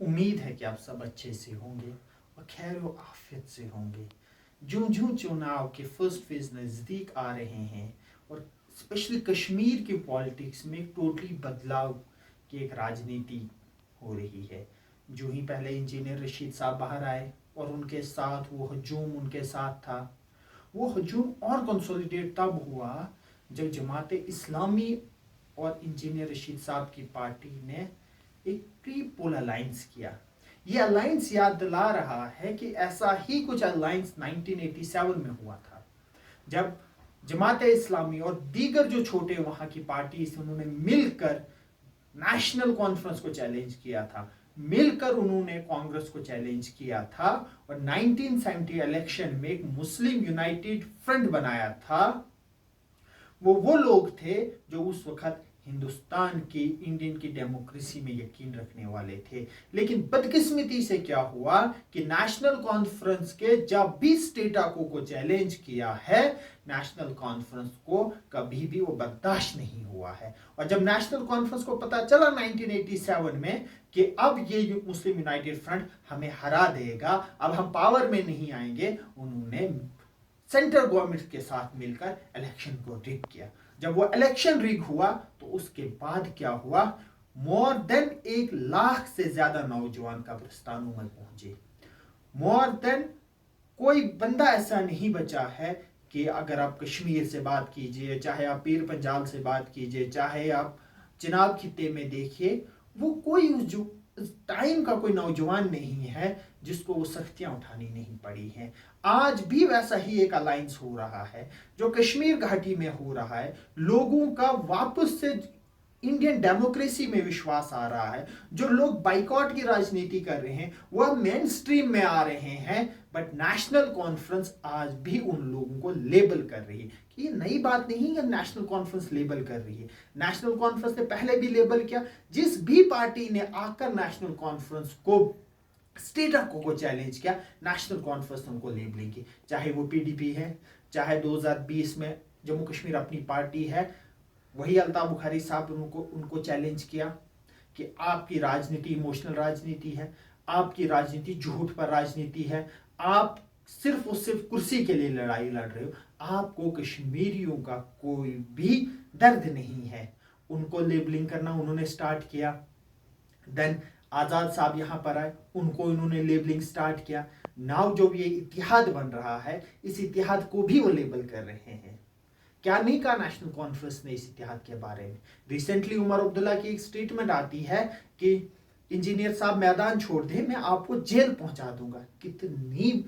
उम्मीद है कि आप सब अच्छे से होंगे और खैर व आफियत से होंगे। जो जो चुनाव के फर्स्ट फेज नज़दीक आ रहे हैं और स्पेशली कश्मीर की पॉलिटिक्स में टोटली बदलाव की एक राजनीति हो रही है। जो ही पहले इंजीनियर रशीद साहब बाहर आए और उनके साथ वो हजूम उनके साथ था, वो हजूम और कंसोलिडेट तब हुआ जब जमात इस्लामी और इंजीनियर रशीद साहब की पार्टी ने एक प्री पोल अलायंस किया। ये अलायंस याद दिला रहा है कि ऐसा ही कुछ अलायंस 1987 में हुआ था, जब जमात इस्लामी और दीगर जो छोटे वहां की पार्टीज थी उन्होंने मिलकर नेशनल कॉन्फ्रेंस को चैलेंज किया था, मिलकर उन्होंने कांग्रेस को चैलेंज किया था और 1970 इलेक्शन में एक मुस्लिम यूनाइटेड फ्रंट बनाया था। वो लोग थे जो उस वक्त हिंदुस्तान की इंडियन की डेमोक्रेसी में यकीन रखने वाले थे। लेकिन बदकिस्मती से क्या हुआ कि नेशनल कॉन्फ्रेंस के जब भी स्टेटको को चैलेंज किया है, नेशनल कॉन्फ्रेंस को कभी भी वो बर्दाश्त नहीं हुआ है। और जब नेशनल कॉन्फ्रेंस को पता चला 1987 में कि अब ये मुस्लिम यूनाइटेड फ्रंट हमें हरा देगा, अब हम पावर में नहीं आएंगे, उन्होंने सेंट्रल गवर्नमेंट के साथ मिलकर इलेक्शन को रिग किया। जब वो इलेक्शन रिग हुआ तो उसके बाद क्या हुआ, मोर देन 1 लाख से ज्यादा नौजवान कब्रिस्तानों में पहुंचे। मोर देन कोई बंदा ऐसा नहीं बचा है कि अगर आप कश्मीर से बात कीजिए, चाहे आप पीर पंजाल से बात कीजिए, चाहे आप चिनाब खित्ते में देखिए, वो कोई जो टाइम का कोई नौजवान नहीं है जिसको वो सख्तियां उठानी नहीं पड़ी हैं। आज भी वैसा ही एक अलायंस हो रहा है जो कश्मीर घाटी में हो रहा है। लोगों का वापस से इंडियन डेमोक्रेसी में विश्वास आ रहा है। जो लोग बाइकॉट की राजनीति कर रहे हैं वो अब मेन स्ट्रीम में आ रहे हैं, बट नेशनल कॉन्फ्रेंस आज भी उन लोगों को लेबल कर रही है। कि ये नई बात नहीं है, नेशनल कॉन्फ्रेंस लेबल कर रही है। नेशनल कॉन्फ्रेंस ने पहले भी लेबल किया। जिस भी पार्टी ने आकर नेशनल कॉन्फ्रेंस को स्टेटको को चैलेंज किया, नेशनल कॉन्फ्रेंस ने उनको लेबलिंग की। चाहे वो पीडीपी है, चाहे 2020 में जम्मू कश्मीर अपनी पार्टी है, वही अल्ताफ बुखारी साहब उनको चैलेंज किया कि आपकी राजनीति इमोशनल राजनीति है, आपकी राजनीति झूठ पर राजनीति है, आप सिर्फ और सिर्फ कुर्सी के लिए लड़ाई लड़ रहे हो, आपको कश्मीरियों का कोई भी दर्द नहीं है। उनको लेबलिंग करना उन्होंने स्टार्ट किया। देन आजाद साहब यहां पर आए, उनको इन्होंने लेबलिंग स्टार्ट किया। नाउ जो ये इतिहाद बन रहा है, इस इतिहाद को भी वो लेबल कर रहे हैं। क्या नहीं कहा नेशनल कॉन्फ्रेंस ने इस इतिहाद के बारे में। रिसेंटली उमर अब्दुल्ला की एक स्टेटमेंट आती है कि इंजीनियर साहब मैदान छोड़ दें, मैं आपको जेल पहुंचा दूंगा। कितनी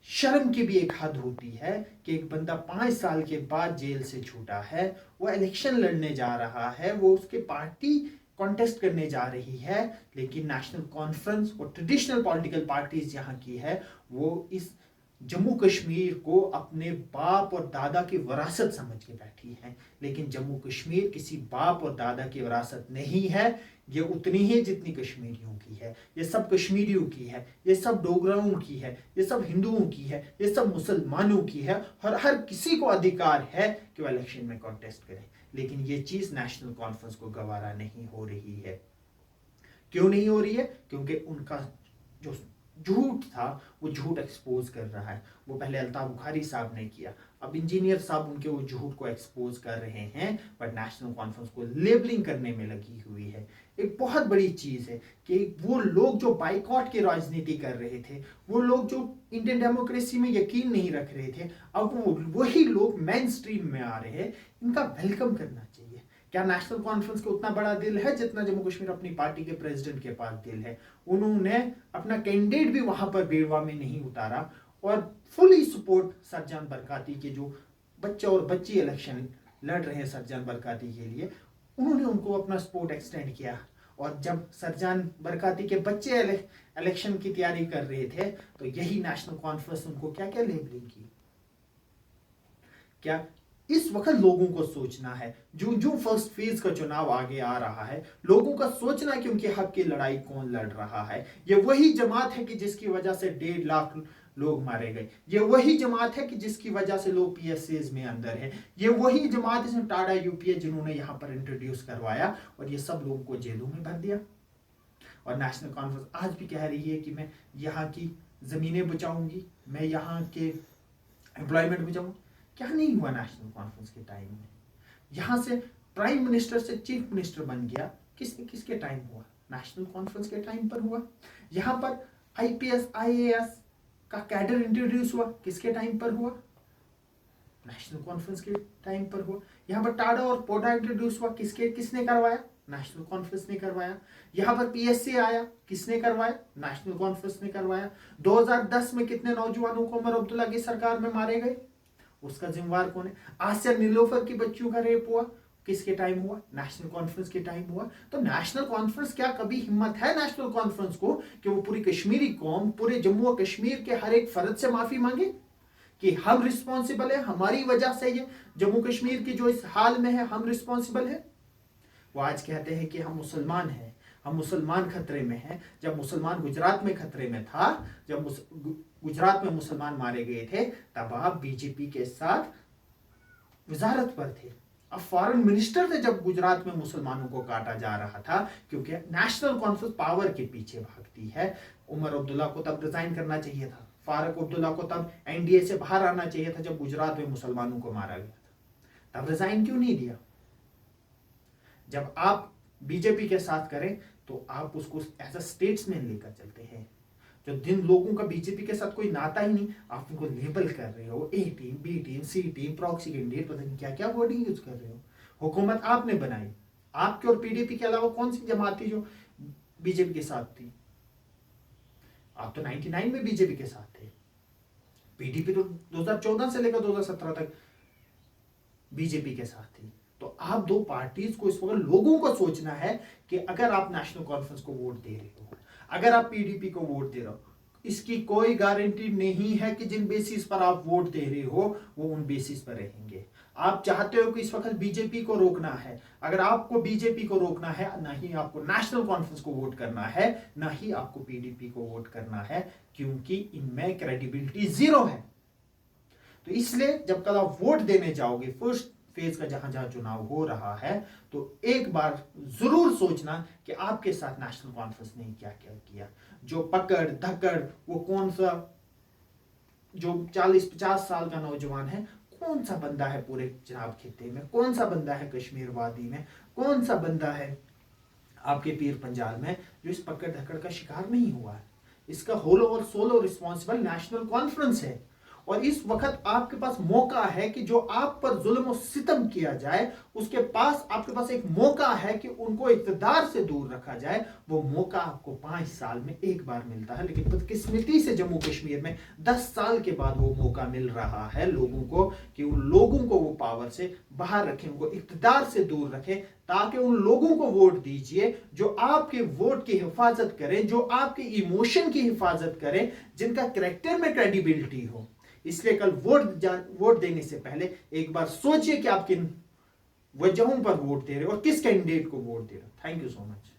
शर्म की भी एक हद होती है कि एक बंदा 5 साल के बाद जेल से छूटा है, वो इलेक्शन लड़ने जा रहा है, वो उसके पार्टी कॉन्टेस्ट करने जा रही है, लेकिन नेशनल कॉन्फ्रेंस और ट्रेडिशनल पॉलिटिकल पार्टीज यहाँ की है, वो इस जम्मू कश्मीर को अपने बाप और दादा की विरासत समझ के बैठी है। लेकिन जम्मू कश्मीर किसी बाप और दादा की विरासत नहीं है, ये उतनी ही जितनी कश्मीरियों की है। ये सब कश्मीरियों की है, ये सब डोगराओं की है, ये सब हिंदुओं की है, ये सब मुसलमानों की है, और हर किसी को अधिकार है कि वो इलेक्शन में कॉन्टेस्ट करे। लेकिन ये चीज नेशनल कॉन्फ्रेंस को गवारा नहीं हो रही है। क्यों नहीं हो रही है? क्योंकि उनका जो झूठ था वो झूठ एक्सपोज कर रहा है। वो पहले अल्ताफ बुखारी साहब ने किया, अब इंजीनियर साहब उनके वो झूठ को एक्सपोज कर रहे हैं, बट नेशनल कॉन्फ्रेंस को लेबलिंग करने में लगी हुई है। एक बहुत बड़ी चीज है कि वो लोग जो बाइकॉट की राजनीति कर रहे थे, वो लोग जो इंडियन डेमोक्रेसी में यकीन नहीं रख रहे थे, अब वही लोग मेन स्ट्रीम में आ रहे हैं। इनका वेलकम करना चाहिए। क्या नेशनल कॉन्फ्रेंस को उतना बड़ा दिल है जितना जम्मू कश्मीर अपनी पार्टी के प्रेसिडेंट के पास दिल है? उन्होंने अपना कैंडिडेट भी वहां पर बेरवा में नहीं उतारा और फुली सपोर्ट सरजान बरकाती के जो बच्चा और बच्ची इलेक्शन लड़ रहे हैं सरजान बरकाती के लिए, उन्होंने उनको अपना सपोर्ट एक्सटेंड किया। और जब सरजान बरकाती के बच्चे इलेक्शन की तैयारी कर रहे थे तो यही नेशनल कॉन्फ्रेंस उनको क्या क्या लेबलिंग की। क्या इस वक्त लोगों को सोचना है, जो जो फर्स्ट फेज का चुनाव आगे आ रहा है, लोगों का सोचना है कि उनके हक की लड़ाई कौन लड़ रहा है। ये वही जमात है कि जिसकी वजह से 1.5 लाख लोग मारे गए। ये वही जमात है कि जिसकी वजह से लोग पीएसएस में अंदर है। ये वही जमात है जिसने टाडा यूपीए जिन्होंने यहां पर इंट्रोड्यूस करवाया और ये सब लोगों को जेलों में भर दिया। और नेशनल कॉन्फ्रेंस आज भी कह रही है कि मैं यहाँ की ज़मीनें बचाऊंगी, मैं यहाँ के एम्प्लॉयमेंट बचाऊंगा। क्या नहीं हुआ नेशनल कॉन्फ्रेंस के टाइम में? यहाँ से प्राइम मिनिस्टर से चीफ मिनिस्टर बन गया, किसके टाइम हुआ? नेशनल कॉन्फ्रेंस के टाइम पर हुआ। यहाँ पर आईपीएस आईएएस का कैडर इंट्रोड्यूस हुआ, किसके टाइम पर हुआ? नेशनल कॉन्फ्रेंस के टाइम पर हुआ। यहाँ पर टाडा और पोडा इंट्रोड्यूस हुआ, किसने करवाया? नेशनल कॉन्फ्रेंस ने करवाया। यहाँ पर पीएससी आया, किसने करवाया? नेशनल कॉन्फ्रेंस ने करवाया। 2010 में कितने नौजवानों को उमर अब्दुल्ला की सरकार में मारे गए, उसका जिम्मेवार कौन है? आसिया नीलोफर की बच्चियों का रेप हुआ, किसके टाइम हुआ? नेशनल कॉन्फ्रेंस के टाइम हुआ। तो नेशनल कॉन्फ्रेंस, क्या कभी हिम्मत है नेशनल कॉन्फ्रेंस को कि वो पूरी कश्मीरी कौम, पूरे जम्मू और कश्मीर के हर एक फर्द से माफी मांगे कि हम रिस्पॉन्सिबल है, हमारी वजह से ये जम्मू कश्मीर की जो इस हाल में है, हम रिस्पॉन्सिबल है? वो आज कहते हैं कि हम मुसलमान हैं, हम मुसलमान खतरे में हैं। जब मुसलमान गुजरात में खतरे में था, जब गुजरात में मुसलमान मारे गए थे, तब आप बीजेपी के साथ वजारत पर थे, अब फॉरेन मिनिस्टर थे जब गुजरात में मुसलमानों को काटा जा रहा था, क्योंकि नेशनल कॉन्फ्रेंस पावर के पीछे भागती है। उमर अब्दुल्ला को तब रिजाइन करना चाहिए था, फारूक अब्दुल्ला को तब एनडीए से बाहर आना चाहिए था जब गुजरात में मुसलमानों को मारा गया था। तब रिजाइन क्यों नहीं दिया? जब आप बीजेपी के साथ करें तो आप उसको एज अ स्टेट्समैन लेकर चलते हैं। जो जिन लोगों का बीजेपी के साथ कोई नाता ही नहीं, आप उनको लेबल कर रहे हो, ए टीम, बी टीम, सी टीम, प्रॉक्सी कैंडिडेट, पता नहीं क्या क्या वर्डिंग यूज कर रहे हो। हुकूमत आपने बनाई, आपके और पीडीपी के अलावा कौन सी जमात थी जो बीजेपी के साथ थी? आप तो 99 में बीजेपी के साथ थे। पीडीपी तो 2014 से लेकर 2017 तक बीजेपी के साथ थी। तो आप दो पार्टीज को इस वक्त लोगों को सोचना है कि अगर आप नेशनल कॉन्फ्रेंस को वोट दे रहे हो, अगर आप पीडीपी को वोट दे रहे हो, इसकी कोई गारंटी नहीं है कि जिन बेसिस पर आप वोट दे रहे हो वो उन बेसिस पर रहेंगे। आप चाहते हो कि इस वक्त बीजेपी को रोकना है, अगर आपको बीजेपी को रोकना है, ना ही आपको नेशनल कॉन्फ्रेंस को वोट करना है, ना ही आपको पीडीपी को वोट करना है, क्योंकि इनमें क्रेडिबिलिटी जीरो है। तो इसलिए जब कल आप वोट देने जाओगे, फर्स्ट फेज का जहां जहां चुनाव हो रहा है, तो एक बार जरूर सोचना कि आपके साथ नेशनल कॉन्फ्रेंस ने क्या क्या किया। जो पकड़ धकड़, वो कौन सा जो 40-50 साल का नौजवान है, कौन सा बंदा है पूरे चनाब खित्ते में, कौन सा बंदा है कश्मीर वादी में, कौन सा बंदा है आपके पीर पंजाल में जो इस पकड़ धकड़ का शिकार नहीं हुआ है? इसका होलो और सोलो रिस्पॉन्सिबल नेशनल कॉन्फ्रेंस है। और इस वक्त आपके पास मौका है कि जो आप पर जुल्म और सितम किया जाए, उसके पास आपके पास एक मौका है कि उनको इक़्तिदार से दूर रखा जाए। वो मौका आपको 5 साल में एक बार मिलता है, लेकिन बदकिस्मती से जम्मू कश्मीर में 10 साल के बाद वो मौका मिल रहा है लोगों को कि उन लोगों को वो पावर से बाहर रखें, उनको इक़्तिदार से दूर रखें, ताकि उन लोगों को वोट दीजिए जो आपके वोट की हिफाजत करें, जो आपके इमोशन की हिफाजत करें, जिनका कैरेक्टर में क्रेडिबिलिटी हो। इसलिए कल वोट देने से पहले एक बार सोचिए कि आप किन वजहों पर वोट दे रहे हो और किस कैंडिडेट को वोट दे रहे हो। Thank you so much.